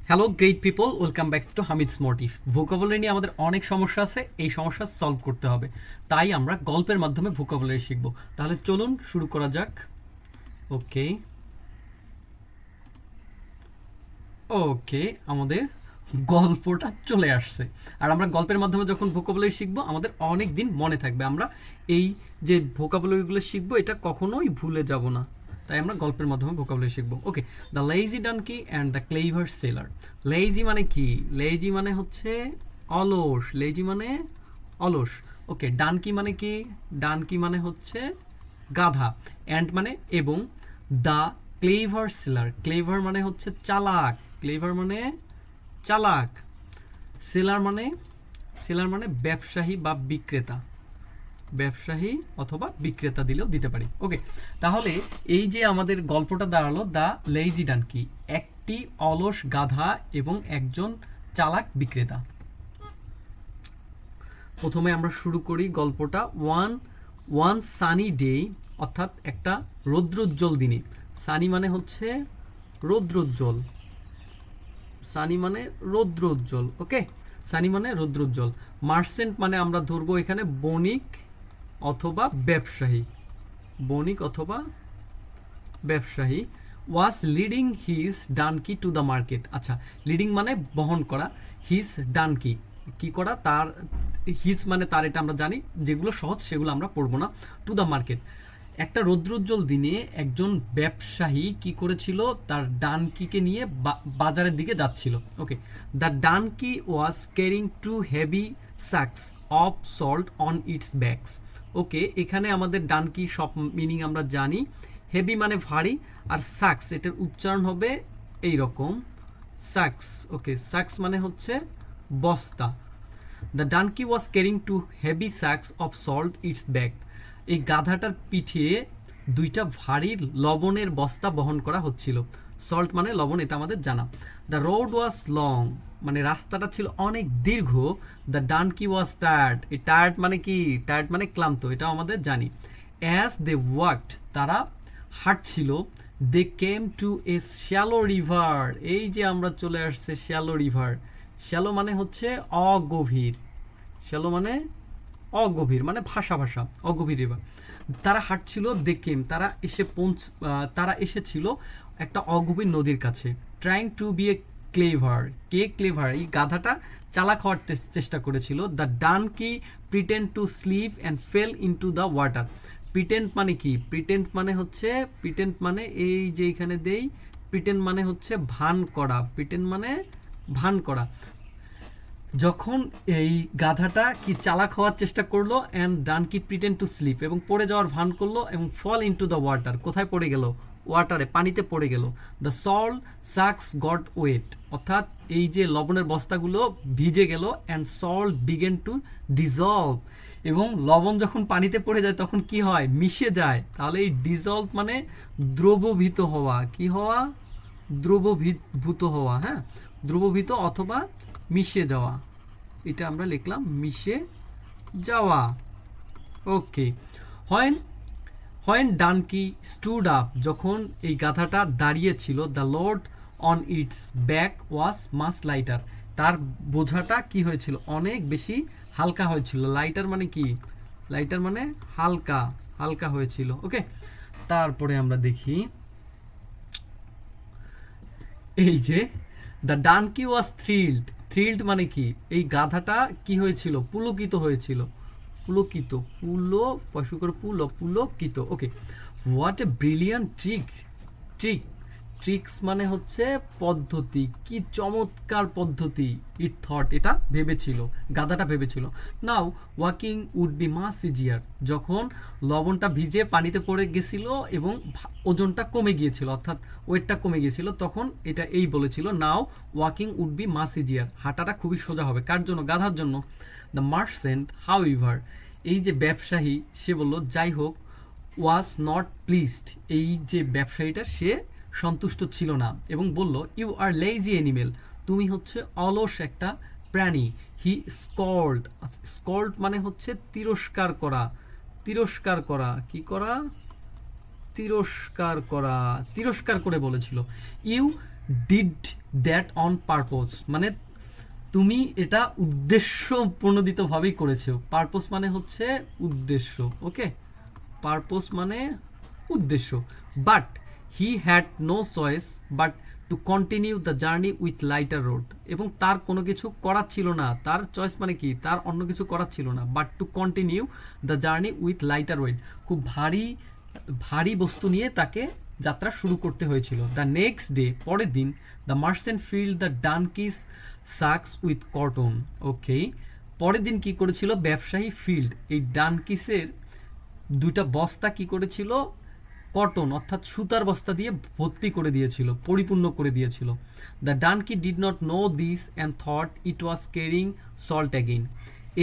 Hello great people, welcome back to Hamid's motive. Vocabulary নিয়ে আমাদের অনেক সমস্যা আছে, এই সমস্যা সলভ করতে হবে, তাই আমরা গল্পের মাধ্যমে ভোকাবুলারি শিখব। তাহলে চলুন শুরু করা যাক। ওকে ওকে আমাদের গল্পটা চলে আসছে। আর আমরা গল্পের মাধ্যমে যখন ভোকাবুলারি শিখবো আমাদের অনেক দিন মনে থাকবে। আমরা এই যে ভোকাবুলারিগুলো শিখবো এটা কখনোই ভুলে যাব না, তাই আমরা গল্পের মাধ্যমে ভোকাবুলারি শিখবো। Okay, the lazy donkey and the clever sailor. Lazy মানে কি? লেজি মানে হচ্ছে অলস। লেজি মানে অলস। ওকে, ডানকি মানে কি? ডানকি মানে হচ্ছে গাধা। অ্যান্ড মানে এবং। দ্য ক্লেভার সেলার, ক্লেভার মানে হচ্ছে চালাক। ক্লেভার মানে চালাক। সেলার মানে, সেলার মানে ব্যবসায়ী বা বিক্রেতা। ব্যবসায়ী অথবা বিক্রেতা দিলেও দিতে পারি। ওকে, তাহলে এই যে আমাদের গল্পটা দাঁড়ালো দ্য লেজি ডানকি, একটি অলস গাধা এবং একজন চালাক বিক্রেতা। প্রথমে আমরা শুরু করি গল্পটা। ওয়ান সানি ডে, অর্থাৎ একটা রৌদ্রোজ্জ্বল দিনে। সানি মানে হচ্ছে রৌদ্রোজ্জ্বল। সানি মানে রৌদ্রোজ্জ্বল। ওকে, সানি মানে রৌদ্রোজ্জ্বল। মার্চেন্ট মানে আমরা ধরবো এখানে বণিক অথবা ব্যবসায়ী। বণিক অথবা ব্যবসায়ী ওয়াজ leading his donkey to the market. আচ্ছা, লিডিং মানে বহন করা, হিজ ডানকি কি করা, তার হিজ মানে তার, এটা আমরা জানি, যেগুলো সহজ সেগুলো আমরা পড়বো না। টু দ্য মার্কেট, একটা রৌদ্রোজ্জ্বল দিনে একজন ব্যবসায়ী কি করেছিল, তার ডানকিকে নিয়ে বাজারের দিকে যাচ্ছিল। Okay, the donkey was carrying two heavy sacks of salt on its bags. Okay, এখানে আমাদের ডানকি সব মিনিং আমরা জানি। হেভি মানে ভারী, আর স্যাক্স এটার উচ্চারণ হবে এই রকম, স্যাক্স। ওকে, স্যাক্স মানে হচ্ছে বস্তা। The donkey was carrying two heavy sacks of salt its bag. এই গাধাটার পিঠে দুইটা ভারী লবণের বস্তা বহন করা হচ্ছিল। সল্ট মানে লবণ, এটা আমাদের জানা। দ্য রোড ওয়াজ লং, মানে রাস্তাটা ছিল অনেক দীর্ঘ। দ্য ডানকি ওয়াজ টায়ার্ড, এই টায়ার্ড মানে কি? টায়ার্ড মানে ক্লান্ত, এটাও আমাদের জানি। অ্যাজ দে ওয়াকড, তারা হাঁটছিল। They came to a shallow river, এই যে আমরা চলে আসছে শ্যালো রিভার। শ্যালো মানে হচ্ছে অগভীর। শ্যালো মানে অগভীর, মানে ভাষা ভাষা, অগভীর রিভার। তারা হাঁটছিল, দেখেম তারা এসেছিল একটা অগভীর নদীর কাছে। Trying to be a clever, কে ক্লেভার? এই গাধাটা চালাক হওয়ার চেষ্টা করেছিল। The donkey pretend to slip and fell into the water. Pretend মানে কি? প্রিটেন্ড মানে হচ্ছে, প্রিটেন্ড মানে এই যে এখানে দেই, প্রিটেন্ড মানে হচ্ছে ভান করা। প্রিটেন্ড মানে ভান করা। যখন এই গাধাটা কি চালাক হওয়ার চেষ্টা করলো, and donkey pretend to slip, এবং পড়ে যাওয়ার ভান করলো, এবং ফল ইনটু দ্য ওয়াটার, কোথায় পড়ে গেল? ওয়াটারে, পানিতে পড়ে গেল। The salt sacks got wet, অর্থাৎ এই যে লবণের বস্তাগুলো ভিজে গেল। And salt began to dissolve, এবং লবণ যখন পানিতে পড়ে যায় তখন কি হয়? মিশে যায়। তাহলে এই ডিজলভ মানে দ্রবীভূত হওয়া। কি হওয়া? দ্রবীভূত হওয়া। হ্যাঁ, দ্রবীভূত অথবা মিশে যাওয়া, এটা আমরা লিখলাম মিশে যাওয়া। Okay, when when donkey stood up, যখন এই গাধাটা দাঁড়িয়েছিল, the load on its back was much lighter, তার বোঝাটা কি হয়েছিল? অনেক বেশি হালকা হয়েছিল। লাইটার মানে কি? লাইটার মানে হালকা, হালকা হয়েছিল। ওকে, তারপরে আমরা দেখি এই যে the donkey was thrilled. Thrilled মানে কি? এই গাধাটা কি হয়েছিল? পুলকিত হয়েছিল। পুলকিত, পশু করে পুলকিত। Okay, what a brilliant trick. Trick, tricks মানে হচ্ছে পদ্ধতি। কি চমৎকার পদ্ধতি। ইট থট, এটা ভেবেছিল, গাধাটা ভেবেছিল। Now walking would be much easier, যখন লবণটা ভিজে পানিতে পড়ে গেছিল এবং ওজনটা কমে গিয়েছিল, অর্থাৎ ওয়েটটা কমে গিয়েছিল, তখন এটা এই বলেছিল, now walking would be much easier, হাঁটাটা খুবই সোজা হবে। কার জন্য? গাধার জন্য। দ্য মার্চেন্ট হাউ ইভার, এই যে ব্যবসায়ী, সে বলল, যাই হোক, ওয়াজ নট প্লিজড, এই যে ব্যবসায়ীটা সে সন্তুষ্ট ছিল না, এবং বলল, ইউ আর লেজি অ্যানিমেল, তুমি হচ্ছে অলস একটা প্রাণী। হি স্কল্ড, স্কল্ড মানে হচ্ছে তিরস্কার করা। তিরস্কার করা, কি করা? তিরস্কার করা, তিরস্কার করে বলেছিল। You did that on purpose, মানে তুমি এটা উদ্দেশ্য প্রণোদিতভাবেই করেছো। পারপোজ মানে হচ্ছে উদ্দেশ্য, ওকে, পারপোজ মানে উদ্দেশ্য। But he had no choice but to continue the journey with lighter road, এবং তার কোনো কিছু করার ছিল না, তার চয়েস মানে কি, তার অন্য কিছু করার ছিল না, but to continue the journey with lighter weight, খুব ভারী ভারী বস্তু নিয়ে তাকে যাত্রা শুরু করতে হয়েছিল। দ্য নেক্সট ডে, পরের দিন, the merchant filled the donkey's sacks with cotton, okay, পরের দিন কি করেছিল ব্যবসায়ী ফিল্ড এই ডানকিসের দুইটা বস্তা কি করেছিল, কটন অর্থাৎ সুতার বস্তা দিয়ে ভর্তি করে দিয়েছিল, পরিপূর্ণ করে দিয়েছিল। The donkey did not know this and thought it was carrying salt again,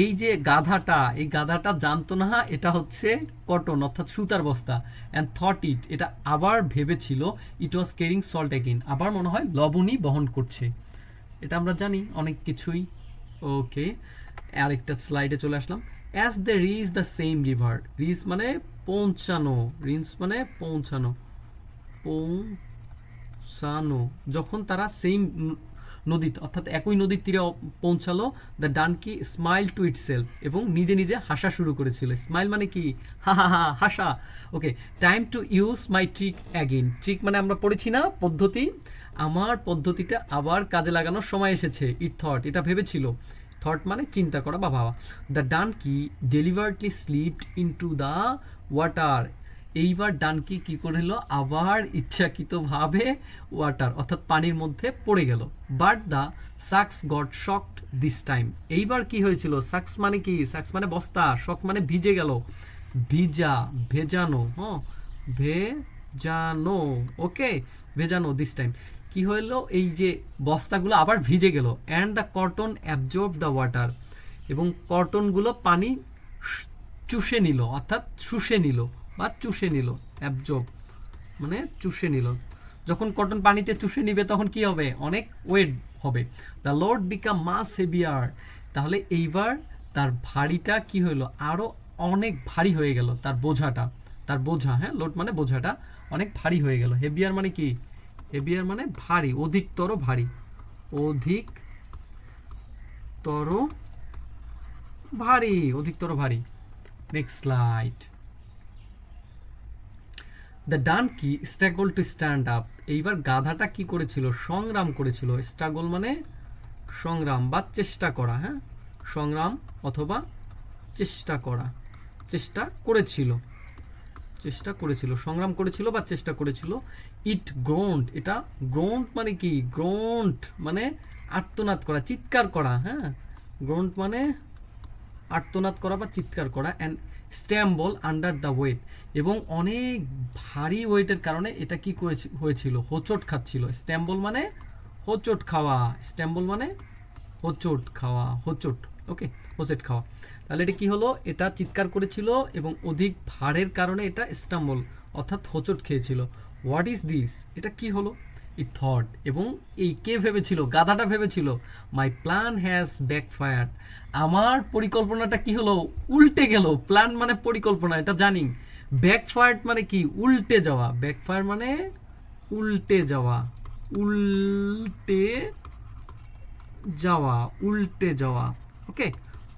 এই যে গাধাটা, এই গাধাটা জানতো না এটা হচ্ছে কটন অর্থাৎ সুতার বস্তা, অ্যান্ড থট ইট, এটা আবার ভেবেছিল, ইট ওয়াজ ক্যারিং সল্ট অ্যাগেইন, আবার মনে হয় লবণই বহন করছে। এটা আমরা জানি অনেক কিছুই, ওকে। আরেকটা স্লাইডে চলে আসলাম। As they reach the same river, reach মানে পৌঁছানো, রিচ মানে পৌঁছানো, পৌঁছানো, যখন তারা সেম নদী অর্থাৎ একই নদীর তীরে পৌঁছালো, the donkey smile two itself, এবং নিজে নিজে হাসা শুরু করেছিল। স্মাইল মানে কি, হা হা হা, হাসা, okay. Time to use my trick again, trick মানে আমরা পড়েছি না পদ্ধতি, আমার পদ্ধতিটা আবার কাজে লাগানোর সময় এসেছে। ইট থট, এটা ভেবেছিল, থট মানে চিন্তা করা বা ভাবা। The donkey deliberately slipped into the water, এইবার ডানকি কি করলো, আবার ইচ্ছাকৃতভাবে ওয়াটার অর্থাৎ পানির মধ্যে পড়ে গেল। But the sucks goat shocked this time, এইবার কি হয়েছিল, সাকস মানে কি, সাকস মানে বস্তা, শক মানে ভিজে গেল, ভিজা, ভেজানো, হ্যাঁ, ভেজানো, ওকে, ভেজানো, দিস টাইম কি হলো, এই যে বস্তাগুলো আবার ভিজে গেল। And the cotton absorb the water, এবং কটনগুলো পানি চুষে নিল অর্থাৎ শুষে নিল বা চুষে নিল, অ্যাবজর্ব মানে চুষে নিল। যখন কটন পানিতে চুষে নিবে তখন কি হবে, অনেক ওয়েট হবে। The load become much heavier, তাহলে এইবার তার ভারীটা কি হইলো, আরও অনেক ভারী হয়ে গেল, তার বোঝাটা, তার বোঝা, হ্যাঁ, লোড মানে বোঝাটা অনেক ভারী হয়ে গেল। হেভিয়ার মানে কি, হেভিয়ার মানে ভারী, অধিকতর ভারী, অধিকতর ভারী, অধিকতর ভারী। Next slide. The donkey struggle to stand up, এইবার গাধাটা কি করেছিল, সংগ্রাম করেছিল। স্ট্রাগল মানে সংগ্রাম বা চেষ্টা করা, হ্যাঁ, সংগ্রাম অথবা চেষ্টা করা, চেষ্টা করেছিল, চেষ্টা করেছিল, সংগ্রাম করেছিল বা চেষ্টা করেছিল। ইট গ্রোন্ড, এটা গ্রোন্ড মানে কি, গ্রোন্ড মানে আর্তনাদ করা, চিৎকার করা, হ্যাঁ, গ্রোন্ড মানে আর্তনাদ করা বা চিৎকার করা। And stumble under the wait, এবং অনেক ভারী ওয়েটের কারণে এটা কি হয়েছিল, হোঁচট খাচ্ছিল। স্ট্যাম্বল মানে হোঁচট খাওয়া, স্ট্যাম্বল মানে হোঁচট খাওয়া, হোঁচট, ওকে, হোঁচট খাওয়া। তাহলে এটা কি হলো, এটা চিৎকার করেছিল এবং অধিক ভারের কারণে এটা স্ট্যাম্বল অর্থাৎ হোঁচট খেয়েছিল। হোয়াট ইজ দিস, এটা কি হলো, ইট থট, এবং এই কে ভেবেছিল, গাধাটা ভেবেছিল, মাই প্ল্যান হ্যাজ ব্যাকফায়ার্ড, আমার পরিকল্পনাটা কি হলো, উল্টে গেল। প্ল্যান মানে পরিকল্পনা, এটা জানি। ব্যাকফায়ার্ড মানে কি, উল্টে যাওয়া, ব্যাকফায়ার মানে উল্টে যাওয়া, উল্টে যাওয়া, উল্টে যাওয়া, ওকে,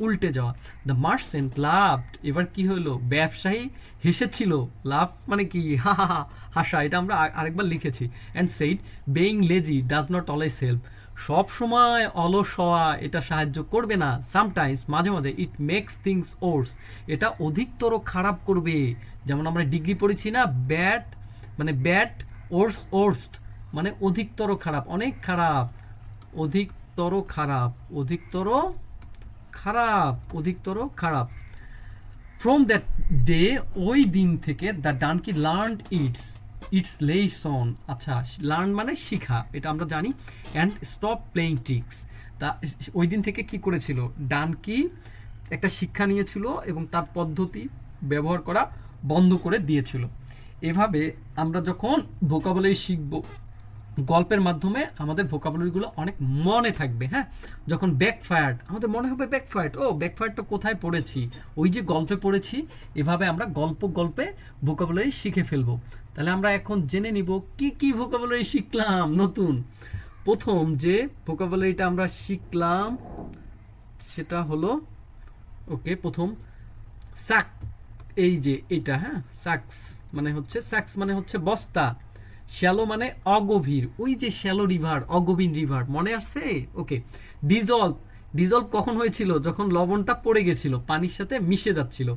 উল্টে যাওয়া। দ্য মার্চেন্ট লাভড, এবার কি হলো, ব্যবসায়ী হেসেছিল। লাভ মানে কি, হা হা হা, হাসা, এটা আমরা আরেকবার লিখেছি। And said being lazy does not always help, সব সময় অলস হওয়া এটা সাহায্য করবে না। সামটাইমস, মাঝে মাঝে, ইট মেক্স থিংস ওর্স, এটা অধিকতর খারাপ করবে। যেমন আমরা ডিগ্রি পড়েছি না, ব্যাড মানে ব্যাড, ওর্স ওর্স্ট মানে অধিকতর খারাপ, অনেক খারাপ, অধিকতর খারাপ, অধিকতর খারাপ, অধিকতর খারাপ। ফ্রম দ্যাট ডে, ওই দিন থেকে, the donkey learned it's lesson, আচ্ছা, লার্ন মানে শিখা, এটা আমরা জানি। অ্যান্ড স্টপ প্লেইং ট্রিক্স, তা ওই দিন থেকে কি করেছিল, ডানকি একটা শিক্ষা নিয়েছিল এবং তার পদ্ধতি ব্যবহার করা বন্ধ করে দিয়েছিল। এভাবে আমরা যখন ভোকাবুলারি শিখব, গল্পের মাধ্যমে আমাদের ভোকাবুলারিগুলো অনেক মনে থাকবে। হ্যাঁ, যখন ব্যাকফায়ার্ড, আমাদের মনে হবে ব্যাকফায়ার্ড, ও ব্যাকফায়ার্ডটা কোথায় পড়েছি, ওই যে গল্পে পড়েছি। এভাবে আমরা গল্পে ভোকাবুলারি শিখে ফেলবো। তাহলে আমরা এখন জেনে নিব কি কি ভোকাবুলারি শিখলাম নতুন। প্রথম যে ভোকাবুলারিটা আমরা শিখলাম সেটা হলো ওকে প্রথম সাক, এই যে এটা, হ্যাঁ সাকস মানে হচ্ছে বস্তা, শ্যালো মানে অগভীর, ওই যে শ্যালো রিভার, অগভীর রিভার, মনে আসছে? ওকে। ডিজলভ, ডিজলভ কখন হয়েছিল? যখন লবণটা পড়ে গেছিল, পানির সাথে মিশে যাচ্ছিল।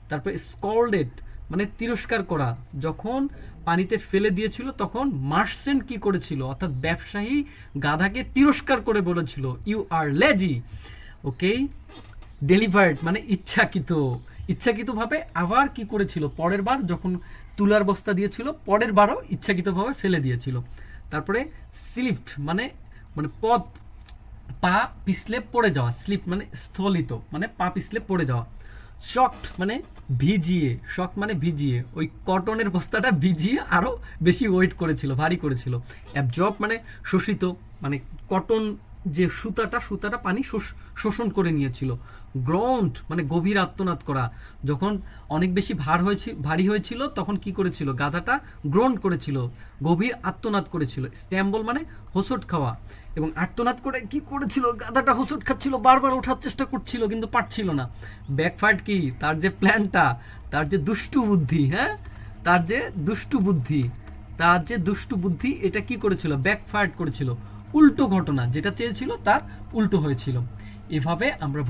তারপরে স্কল্ডেড মানে তিরস্কার করা, যখন পানিতে ফেলে দিয়েছিল তখন মার্চেন্ট কি করেছিল, অর্থাৎ ব্যবসায়ী গাধাকে তিরস্কার করে বলেছিল you are lazy. Okay. Delivered মানে ইচ্ছাকৃতভাবে আবার কি করেছিল, পরের বার যখন তুলার বস্তা দিয়েছিল পরের বারও ইচ্ছাকৃতভাবে ফেলে দিয়েছিল। তারপরে স্লিপড মানে মানে পথ, পা পিছলে পড়ে যাওয়া, স্লিপ মানে স্থলিত মানে পা পিছলে পড়ে যাওয়া। শকড মানে ভিজিয়ে, শক মানে ভিজিয়ে, ওই কটনের বস্তাটা ভিজিয়ে আরও বেশি ওয়েট করেছিল, ভারী করেছিল। অ্যাবজর্ব মানে শোষিত, মানে কটন যে সুতাটা পানি শোষণ করে নিয়েছিল। গ্রাউন্ড মানে গভীর আত্মনাদ করা, যখন অনেক বেশি ভারী হয়েছিল তখন কি করেছিল, গাধাটা গ্রহণ করেছিল, গভীর আত্মনাদ করেছিল। স্ট্যাম্বল মানে হোঁচট খাওয়া, এবং আর্তনাদ করে কি করেছিল, গাধাটা হোঁচট খাচ্ছিল, বারবার ওঠার চেষ্টা করছিল কিন্তু পারছিল না। ব্যাকফায়ার্ড কি, তার যে প্ল্যানটা, তার যে দুষ্টু বুদ্ধি, হ্যাঁ তার যে দুষ্টু বুদ্ধি এটা কি করেছিল, ব্যাকফায়ার্ড করেছিল, উল্টো ঘটনা, যেটা চেয়েছিল তার উল্টো হয়েছিল। এভাবে আমরা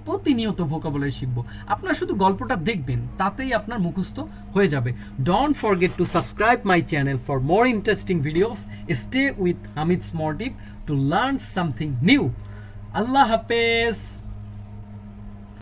প্রতিনিয়ত ভোকাবুলারি শিখবো। আপনারা শুধু গল্পটা দেখবেন, তাতেই আপনার মুখস্থ হয়ে যাবে। Don't forget to subscribe my channel for more interesting videos. Stay with Hamid smart tip to learn something new. আল্লাহ হাফেজ।